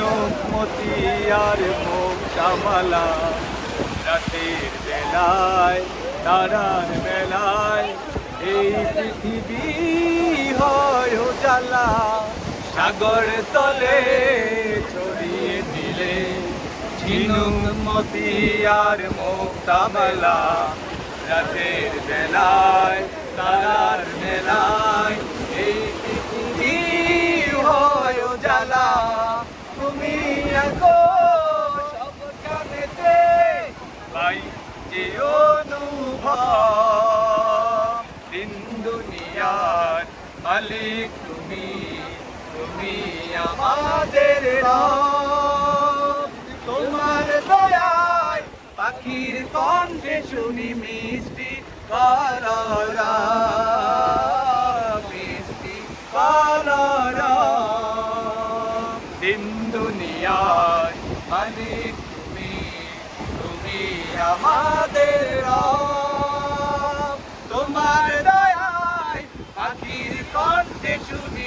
ঝিনুক মতি আর মুক্তামালা, রাতের বেলায় তারার বেলায় এই পৃথিবী হয় উজালা। সাগর তলে ছড়িয়ে দিলে ঝিনুক মতি আর মুক্তামালা, রাতের বেলায় তারার বেলায় এই পৃথিবী হয় উজালা। তুমি আগো সব কানেতে পাই যে অনুভব, দিন দুনিয়ার মালিক তুমি, তুমি আমাদের রব। তোমার দয়ায় পাখির কণ্ঠে শুনি মিষ্টি কলরা, মিষ্টি কলরা। দিন দুনিয়ায় মালিক তুমি, তুমি আমাদের রব। তোমার দয়ায় পাখির কণ্ঠে শুনি